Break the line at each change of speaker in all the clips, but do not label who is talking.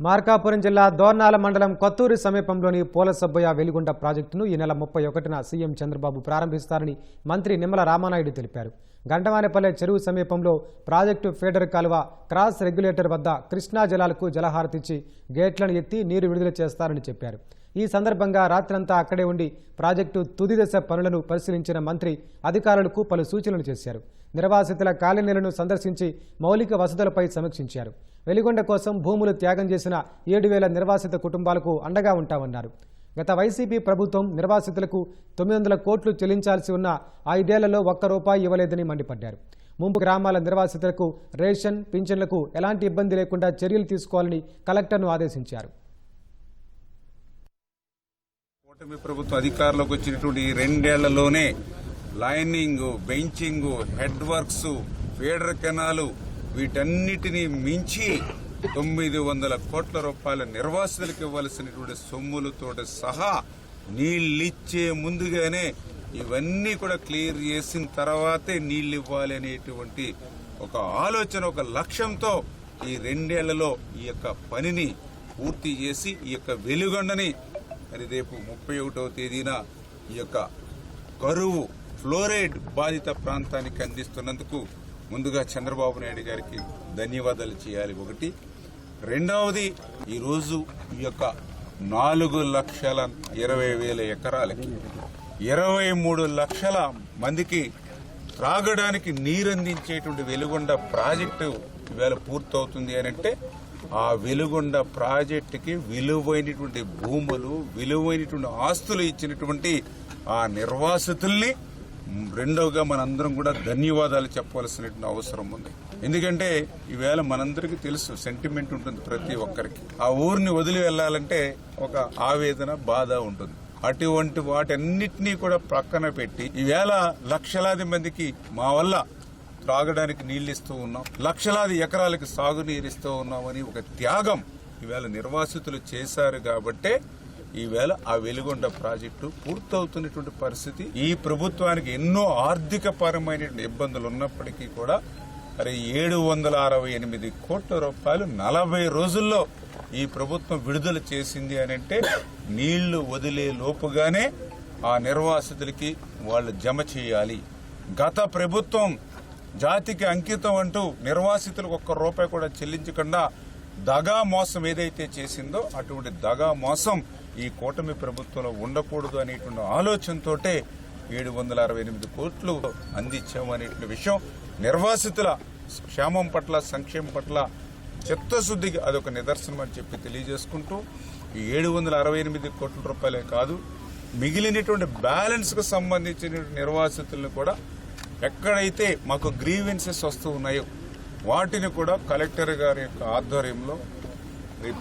మార్కాపురం జిల్లా దోర్నాల మండలం కొత్తూరు సమీపంలోని పోలసబ్బయ్య వెలిగొండ ప్రాజెక్టును ఈ నెల 31న సీఎం చంద్రబాబు ప్రారంభిస్తారని మంత్రి నిమ్మల రామానాయుడు తెలిపారు. గంటవానేపల్లె చెరువు సమీపంలో ప్రాజెక్టు ఫీడర్ కాలువ క్రాస్ రెగ్యులేటర్ వద్ద కృష్ణా జలాలకు జలహారతిచ్చి గేట్లను ఎత్తి నీరు విడుదల చేస్తారని చెప్పారు. ఈ సందర్భంగా రాత్రంతా అక్కడే ఉండి ప్రాజెక్టు తుది దశ పనులను పరిశీలించిన మంత్రి అధికారులకు పలు సూచనలు చేశారు. నిర్వాసితుల కాలనీలను సందర్శించి మౌలిక వసతులపై సమీక్షించారు. వెలిగొండ కోసం భూములు త్యాగం చేసిన 7,000 నిర్వాసిత కుటుంబాలకు అండగా ఉంటామన్నారు. గత వైసీపీ ప్రభుత్వం నిర్వాసితులకు 900 కోట్లు చెల్లించాల్సి ఉన్న 5 ఏళ్లలో ₹1 ఇవ్వలేదని మండిపడ్డారు. ముంపు గ్రామాల నిర్వాసితులకు రేషన్, పింఛన్లకు ఎలాంటి ఇబ్బంది లేకుండా చర్యలు తీసుకోవాలని కలెక్టర్ను ఆదేశించారు.
కూటమి ప్రభుత్వం అధికారంలోకి వచ్చినటువంటి 2 ఏళ్లలోనే lining, benching, head works, feeder canal వీటన్నిటినీ మించి 900 కోట్ల రూపాయల నిర్వాసితులకు ఇవ్వాల్సినటువంటి సొమ్ములతో సహా నీళ్ళిచ్చే ముందుగానే ఇవన్నీ కూడా క్లియర్ చేసిన తర్వాతే నీళ్లు ఇవ్వాలి అనేటువంటి ఒక ఆలోచన, ఒక లక్ష్యంతో ఈ 2 ఏళ్లలో ఈ యొక్క పనిని పూర్తి చేసి ఈ యొక్క వెలుగొండని మరి రేపు 31వ తేదీన ఈ యొక్క కరువు ఫ్లోరైడ్ బాధిత ప్రాంతానికి అందిస్తున్నందుకు ముందుగా చంద్రబాబు నాయుడు గారికి ధన్యవాదాలు చేయాలి. ఒకటి. రెండవది, ఈరోజు ఈ యొక్క 4,20,000 ఎకరాలకి 23 లక్షల మందికి త్రాగడానికి నీరందించేటువంటి వెలుగొండ ప్రాజెక్టు ఈవేళ పూర్తవుతుంది అని అంటే ఆ వెలుగొండ ప్రాజెక్టుకి విలువైనటువంటి భూములు, విలువైనటువంటి ఆస్తులు ఇచ్చినటువంటి ఆ నిర్వాసితుల్ని రెండవగా మనందరం కూడా ధన్యవాదాలు చెప్పవలసినటువంటి అవసరం ఉంది. ఎందుకంటే ఈవేళ మనందరికీ తెలుసు, సెంటిమెంట్ ఉంటుంది ప్రతి ఒక్కరికి. ఆ ఊరిని వదిలి వెళ్లాలంటే ఒక ఆవేదన, బాధ ఉంటుంది. అటువంటి వాటన్నిటినీ కూడా ప్రక్కన పెట్టి ఈవేళ లక్షలాది మందికి మా వల్ల త్రాగడానికి నీళ్లు ఇస్తూ ఉన్నాం, లక్షలాది ఎకరాలకు సాగునీరు ఇస్తూ ఉన్నామని ఒక త్యాగం ఈవేళ నిర్వాసితులు చేశారు. కాబట్టే ఈవేళ ఆ వెలుగొండ ప్రాజెక్టు పూర్తవుతున్నటువంటి పరిస్థితి. ఈ ప్రభుత్వానికి ఎన్నో ఆర్థిక పరమైనటువంటి ఇబ్బందులు ఉన్నప్పటికీ కూడా మరి 768 కోట్ల రూపాయలు 40 రోజుల్లో ఈ ప్రభుత్వం విడుదల చేసింది అని అంటే నీళ్లు వదిలే లోపుగానే ఆ నిర్వాసితులకి వాళ్ళు జమ చేయాలి. గత ప్రభుత్వం జాతికి అంకితం అంటూ నిర్వాసితులకు ₹1 కూడా చెల్లించకుండా దగా మోసం ఏదైతే చేసిందో అటువంటి దగా మోసం ఈ కూటమి ప్రభుత్వంలో ఉండకూడదు అనేటువంటి ఆలోచనతోటే 768 కోట్లు అందించామనేటువంటి విషయం నిర్వాసితుల క్షేమం పట్ల, సంక్షేమం పట్ల చిత్తశుద్ధికి అదొక నిదర్శనం అని చెప్పి తెలియజేసుకుంటూ ఈ 768 కోట్ల రూపాయలే కాదు, మిగిలినటువంటి బ్యాలెన్స్ కు సంబంధించిన నిర్వాసితులను కూడా ఎక్కడైతే మాకు గ్రీవెన్సెస్ వస్తూ ఉన్నాయో వాటిని కూడా కలెక్టర్ గారి యొక్క ఆధ్వర్యంలో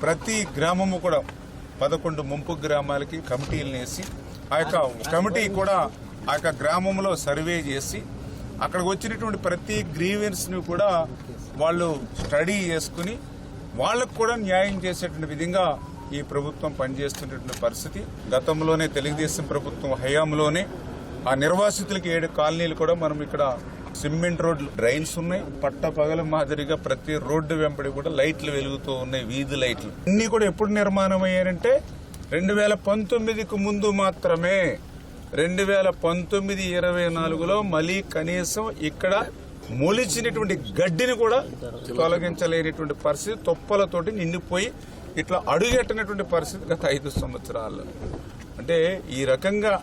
ప్రతి గ్రామము కూడా 11 ముంపు గ్రామాలకి కమిటీలను వేసి ఆ యొక్క కమిటీ కూడా ఆ యొక్క గ్రామంలో సర్వే చేసి అక్కడికి వచ్చినటువంటి ప్రతి గ్రీవెన్స్ ని కూడా వాళ్ళు స్టడీ చేసుకుని వాళ్లకు కూడా న్యాయం చేసేటువంటి విధంగా ఈ ప్రభుత్వం పనిచేస్తున్నటువంటి పరిస్థితి. గతంలోనే తెలుగుదేశం ప్రభుత్వం హయాంలోనే ఆ నిర్వాసితులకి 7 కాలనీలు కూడా మనం ఇక్కడ సిమెంట్ రోడ్లు, డ్రైన్స్ ఉన్నాయి. పట్ట పగల మాదిరిగా ప్రతి రోడ్డు వెంబడి కూడా లైట్లు వెలుగుతూ ఉన్నాయి, వీధి లైట్లు. అన్ని కూడా ఎప్పుడు నిర్మాణం అయ్యాయంటే 2019కు ముందు మాత్రమే. 2019-24లో మళ్ళీ కనీసం ఇక్కడ మొలిచినటువంటి గడ్డిని కూడా తొలగించలేనటువంటి పరిస్థితి, తొప్పలతోటి నిండిపోయి ఇట్లా అడుగెట్టినటువంటి పరిస్థితి గత 5 సంవత్సరాల్లో. అంటే ఈ రకంగా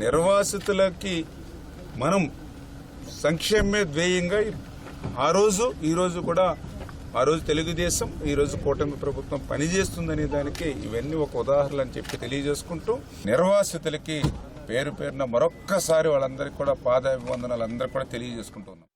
నిర్వాసితులకి మనం సంక్షేమమే ధ్యేయంగా ఆ రోజు ఈ రోజు కూడా ఆ రోజు తెలుగుదేశం, ఈ రోజు కూటమి ప్రభుత్వం పనిచేస్తుందనే దానికి ఇవన్నీ ఒక ఉదాహరణ అని చెప్పి తెలియజేసుకుంటూ నిర్వాసితులకి పేరు పేరున మరొక్కసారి వాళ్ళందరికీ కూడా పాదాభివందనాలు అందరూ కూడా తెలియజేసుకుంటున్నాం.